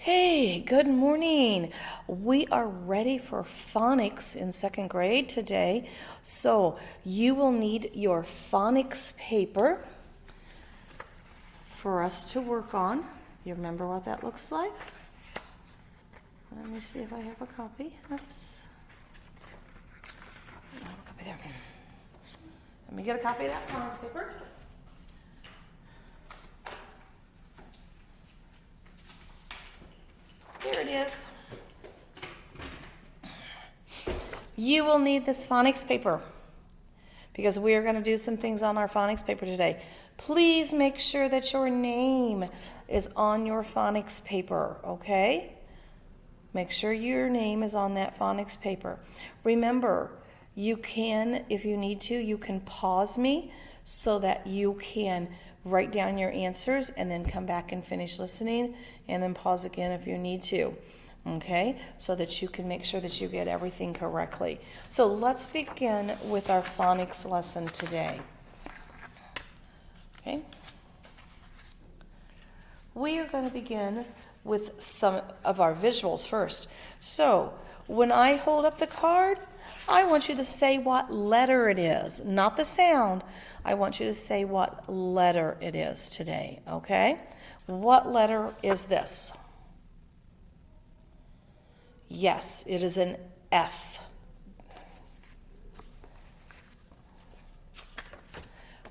Hey, good morning. We are ready for phonics in second grade today. So you will need your phonics paper for us to work on. You remember what that looks like? Let me see if I have a copy. Oops. I have a copy there. Let me get a copy of that phonics paper. Here it is. You will need this phonics paper because we are going to do some things on our phonics paper today. Please make sure that your name is on your phonics paper, okay? Make sure your name is on that phonics paper. Remember, you can, if you need to, you can pause me so that you can write down your answers and then come back and finish listening and then pause again if you need to, okay? So that you can make sure that you get everything correctly. So let's begin with our phonics lesson today, okay? We are going to begin with some of our visuals first. So when I hold up the card, I want you to say what letter it is, not the sound. I want you to say what letter it is today, okay? What letter is this? Yes, it is an F.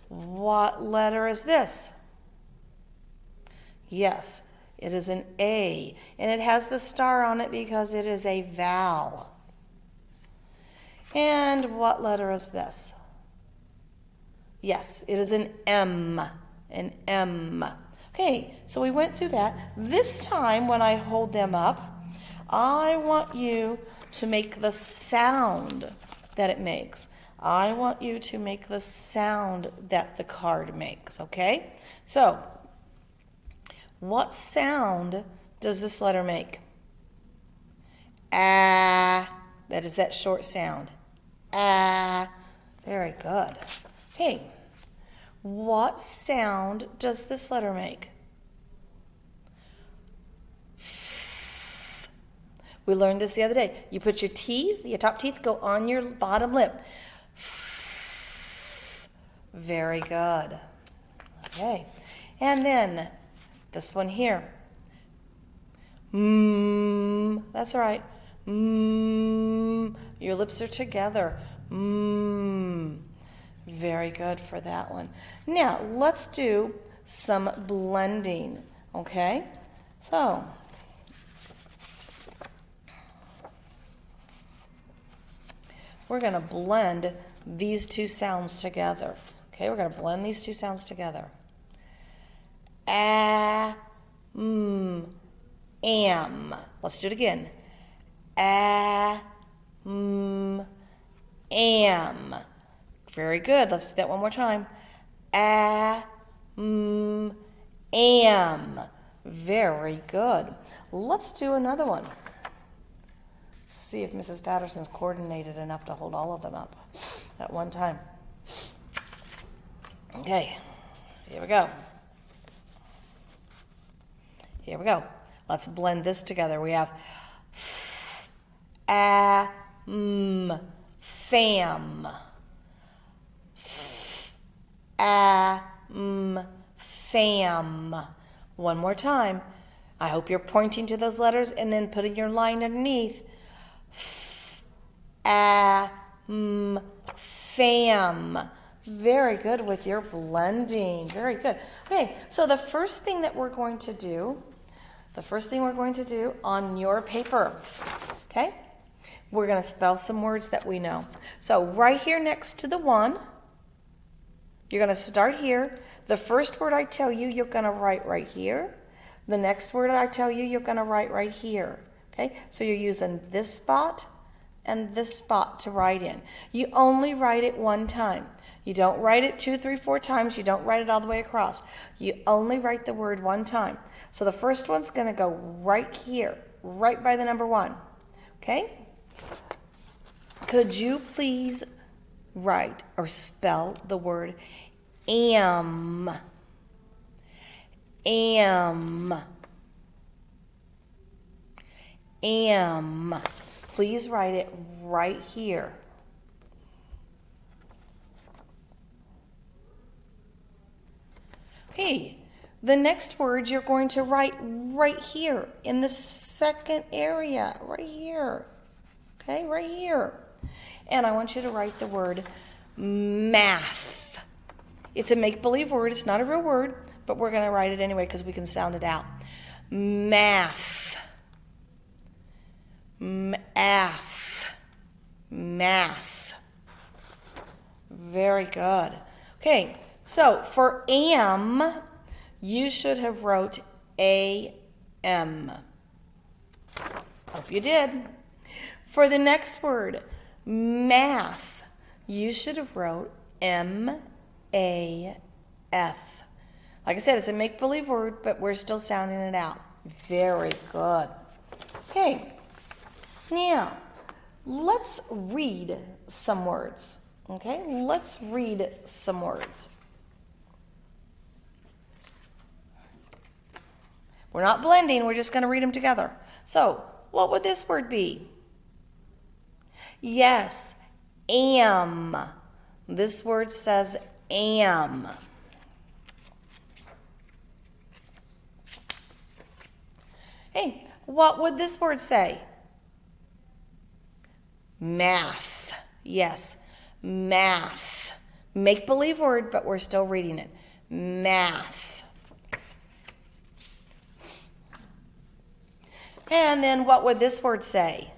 What letter is this? Yes, it is an A, and it has the star on it because it is a vowel. And what letter is this? Yes, it is an M, an M. Okay, so we went through that. This time when I hold them up, I want you to make the sound that it makes. I want you to make the sound that the card makes, okay? So, what sound does this letter make? Ah, that is that short sound. Ah, very good. Okay, what sound does this letter make? We learned this the other day. You put your teeth, your top teeth go on your bottom lip. Very good. Okay, and then this one here. That's right. Your lips are together. Very good for that one. Now, let's do some blending, okay? So, we're going to blend these two sounds together. Okay, we're going to blend these two sounds together. Am. Let's do it again. Am. Very good. Let's do that one more time. Am. Very good. Let's do another one. Let's see if Mrs. Patterson's coordinated enough to hold all of them up at one time. Okay, here we go. Here we go. Let's blend this together. We have fam. Fam. One more time. I hope you're pointing to those letters and then putting your line underneath. Fam. Very good with your blending. Very good. Okay, so the first thing we're going to do on your paper, okay, we're going to spell some words that we know. So right here next to the one, you're going to start here. The first word I tell you, you're going to write right here. The next word I tell you, you're going to write right here. Okay, so you're using this spot and this spot to write in. You only write it one time. You don't write it 2, 3, 4 times. You don't write it all the way across. You only write the word one time. So the first one's going to go right here, right by the number 1. Okay? Could you please write or spell the word am? Am. am. Please write it right here. Okay, the next word you're going to write right here in the second area, right here. Okay, right here. And I want you to write the word math. It's a make-believe word. It's not a real word, but we're going to write it anyway because we can sound it out. Math. Math. Math. Very good. Okay, so for am, you should have wrote A-M. Hope you did. For the next word, math, you should have wrote M-A-F. Like I said, it's a make-believe word, but we're still sounding it out. Very good. Okay, now let's read some words. Okay, let's read some words. We're not blending, we're just going to read them together. So, what would this word be? Yes, am. This word says am. Hey, what would this word say? Math. Yes, math. Make-believe word, but we're still reading it. Math. And then what would this word say?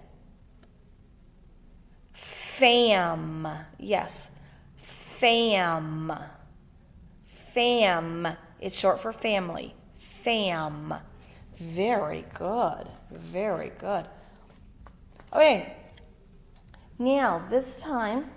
Fam. Yes, fam. Fam. It's short for family. Fam. Very good. Very good. Okay. Now, this time,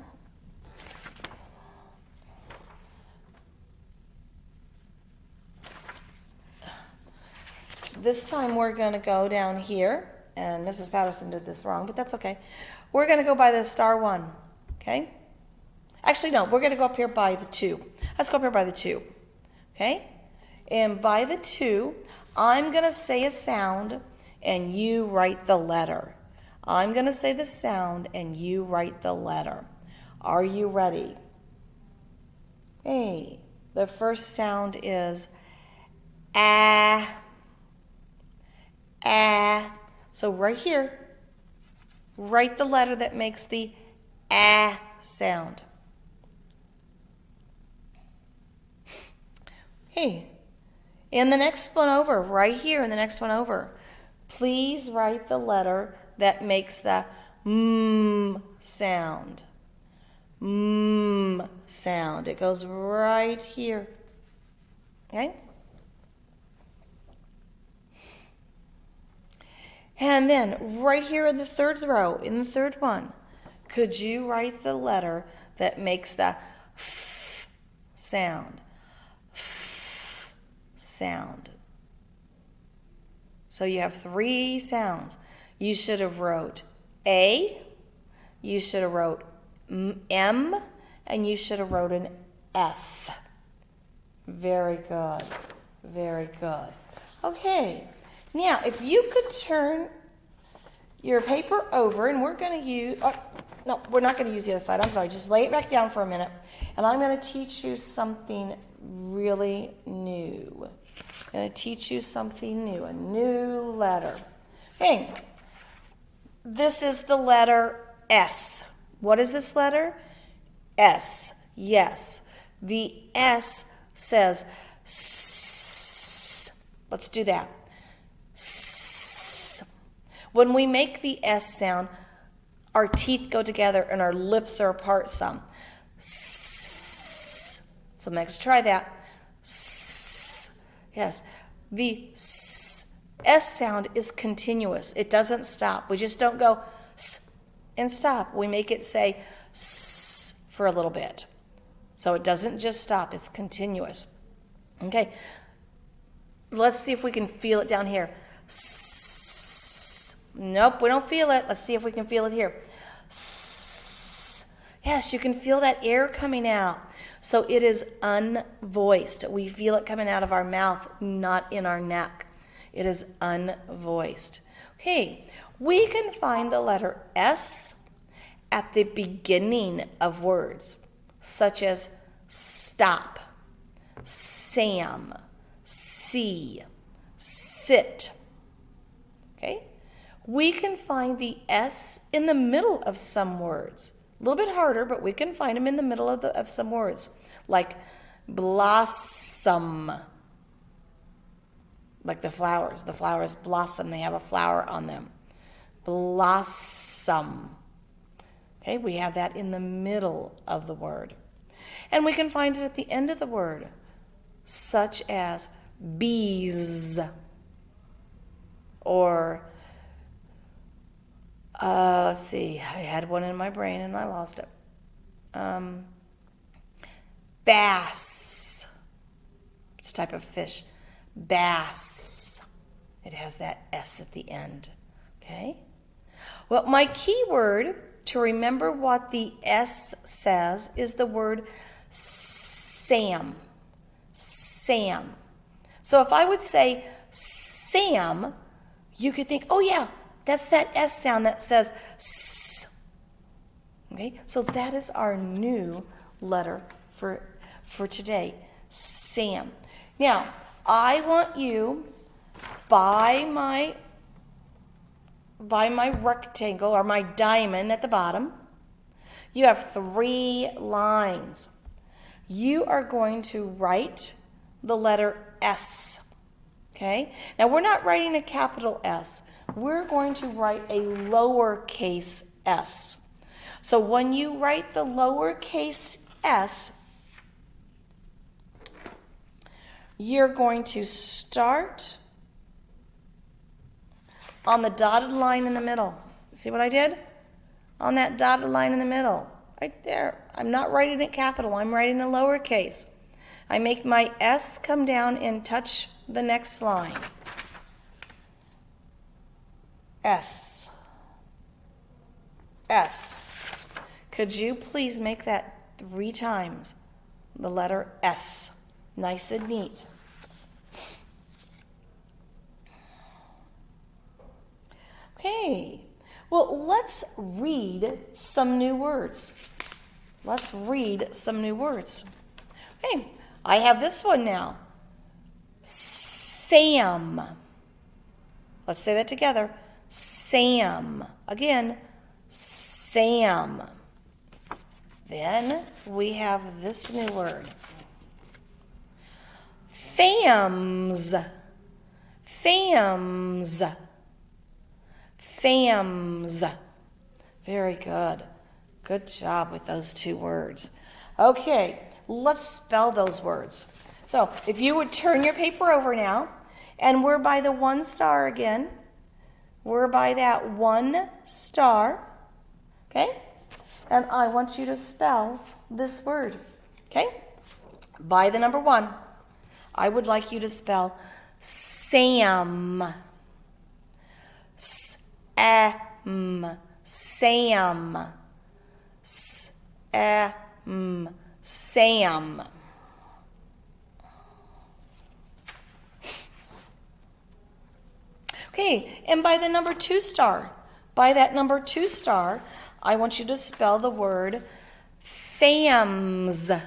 we're going to go down here, and Mrs. Patterson did this wrong, but that's okay. We're going to go by the star 1, okay? Actually, no, we're going to go up here by the 2. Let's go up here by the 2, okay? And by the 2, I'm going to say a sound, and you write the letter. I'm going to say the sound, and you write the letter. Are you ready? Hey, the first sound is ah. Ah. So right here, write the letter that makes the ah sound. Hey, in the next one over, right here in the next one over, please write the letter that makes the sound. Sound. It goes right here. Okay? And then right here in the third row, in the third one, could you write the letter that makes the f sound? F sound. So you have 3 sounds. You should have wrote A, you should have wrote M, and you should have wrote an F. Very good. Very good. Okay. Now, if you could turn your paper over, and we're going to use, no, we're not going to use the other side. I'm sorry. Just lay it back down for a minute, and I'm going to teach you something really new. I'm going to teach you something new, a new letter. Okay. This is the letter S. What is this letter? S. Yes. The S says S. Let's do that. S. When we make the S sound, our teeth go together and our lips are apart some. S. So let's try that. S. Yes. The S sound is continuous. It doesn't stop. We just don't go S and stop. We make it say S for a little bit. So it doesn't just stop. It's continuous. Okay. Let's see if we can feel it down here. S. Nope, we don't feel it. Let's see if we can feel it here. S. Yes, you can feel that air coming out. So it is unvoiced. We feel it coming out of our mouth, not in our neck. It is unvoiced. Okay, We can find the letter S at the beginning of words, such as stop, Sam, see, sit. Okay? We can find the S in the middle of some words. A little bit harder, but we can find them in the middle of some words, like blossom. Like the flowers. The flowers blossom. They have a flower on them. Blossom. Okay, we have that in the middle of the word. And we can find it at the end of the word, such as bees. Or, let's see, I had one in my brain and I lost it. Bass. It's a type of fish. Bass. It has that S at the end. Okay? Well, my key word to remember what the S says is the word Sam. Sam. So if I would say Sam, you could think, oh yeah, that's that S sound that says S. Okay? So that is our new letter for today. Sam. Now, I want you by my rectangle or my diamond at the bottom, you have 3 lines. You are going to write the letter S. Okay? Now, we're not writing a capital S. We're going to write a lowercase s. So when you write the lowercase s, you're going to start on the dotted line in the middle. See what I did? On that dotted line in the middle. Right there. I'm not writing it capital. I'm writing a lowercase. I make my S come down and touch the next line. S. S. Could you please make that 3 times? The letter S. Nice and neat. Okay. Well, let's read some new words. Let's read some new words. Okay. I have this one now. Sam. Let's say that together. Sam. Again, Sam. Then we have this new word. Fams. Fams. Fams. Very good. Good job with those 2 words. Okay, let's spell those words. So if you would turn your paper over now, and we're by the 1 star again. We're by that 1 star. Okay? And I want you to spell this word. Okay? By the number 1, I would like you to spell Sam. S-A-M. Sam. S-A-M. Sam. Okay, and by the number 2 star, by that number 2 star, I want you to spell the word fams.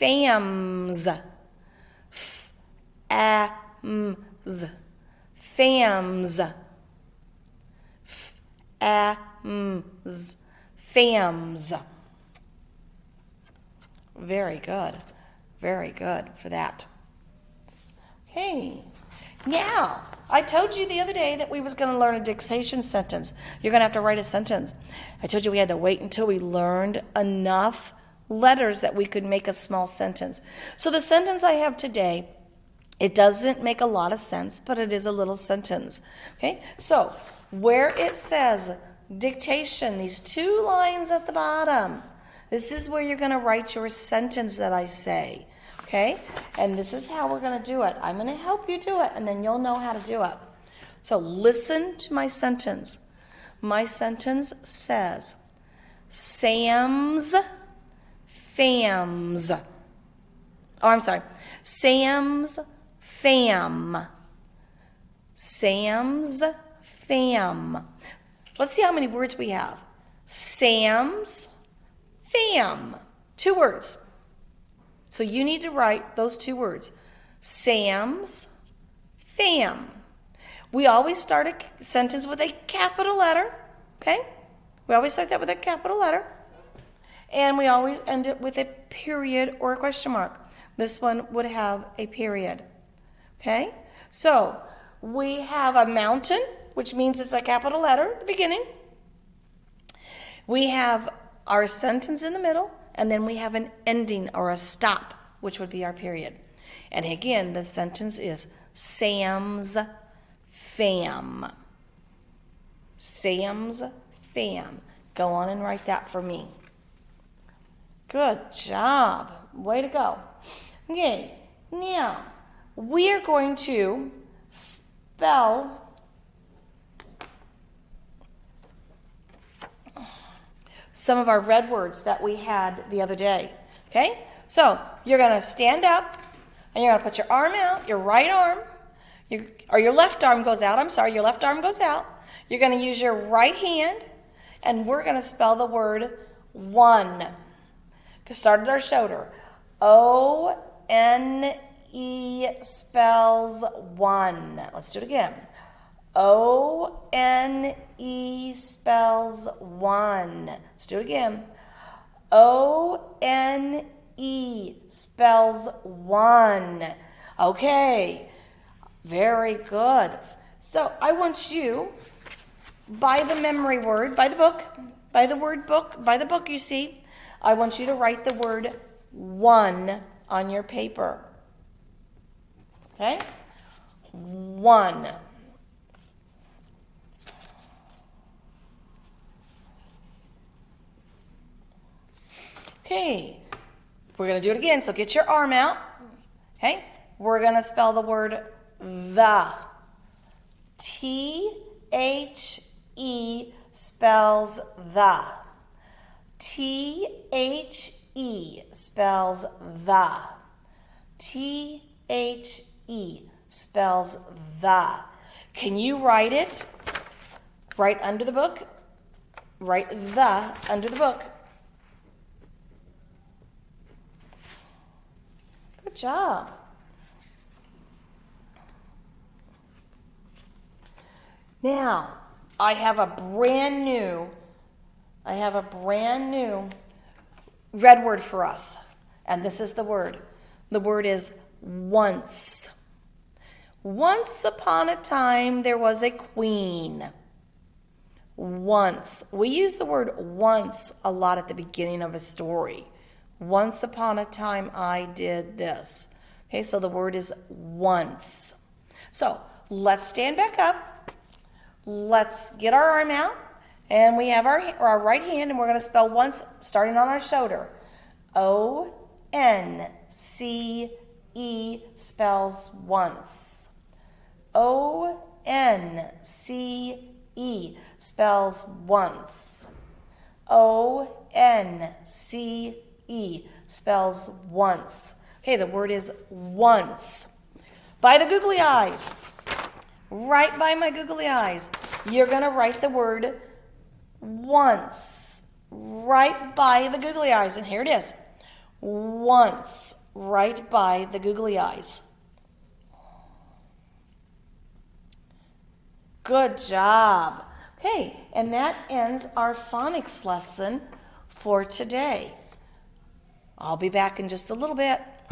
Fams. F-A-M-S. Fams. F-A-M-S. Fams. Very good. Very good for that. Okay. Now, I told you the other day that we was going to learn a dictation sentence. You're going to have to write a sentence. I told you we had to wait until we learned enough letters that we could make a small sentence. So the sentence I have today, it doesn't make a lot of sense, but it is a little sentence. Okay? So, where it says dictation, these 2 lines at the bottom, this is where you're going to write your sentence that I say. Okay? And this is how we're going to do it. I'm going to help you do it, and then you'll know how to do it. So listen to my sentence. My sentence says, Sam's fams. Oh, I'm sorry. Sam's fam. Sam's fam. Let's see how many words we have. Sam's fam. 2 words. So you need to write those 2 words. Sam's fam. We always start a sentence with a capital letter, okay? We always start that with a capital letter. And we always end it with a period or a question mark. This one would have a period, okay? So we have a mountain, which means it's a capital letter at the beginning. We have our sentence in the middle, and then we have an ending or a stop, which would be our period. And again, the sentence is Sam's fam. Sam's fam. Go on and write that for me. Good job. Way to go. Okay, now we are going to spell some of our red words that we had the other day. Okay? So you're going to stand up and you're going to put your arm out, your right arm, or your left arm goes out. I'm sorry, your left arm goes out. You're going to use your right hand and we're going to spell the word one. Start at our shoulder. O-N-E spells one. Let's do it again. O-N-E spells one. Let's do it again. O-N-E spells one. Okay, very good. So I want you, by the memory word, by the book, by the word book, by the book you see, I want you to write the word one on your paper. Okay? One. Okay, we're going to do it again, so get your arm out. Okay, we're going to spell the word the. T-H-E spells the. T-H-E spells the. T-H-E spells the. Can you write it right under the book? Write the under the book. Good job. Now, I have a brand new red word for us. And this is the word. The word is once. Once upon a time, there was a queen. Once. We use the word once a lot at the beginning of a story. Once upon a time, I did this. Okay, so the word is once. So let's stand back up. Let's get our arm out. And we have our right hand, and we're going to spell once starting on our shoulder. O-N-C-E spells once. O-N-C-E spells once. O-N-C-E spells once. Okay, the word is once. By the googly eyes. Right by my googly eyes. You're going to write the word once. Right by the googly eyes. And here it is. Once. Right by the googly eyes. Good job. Okay, and that ends our phonics lesson for today. I'll be back in just a little bit.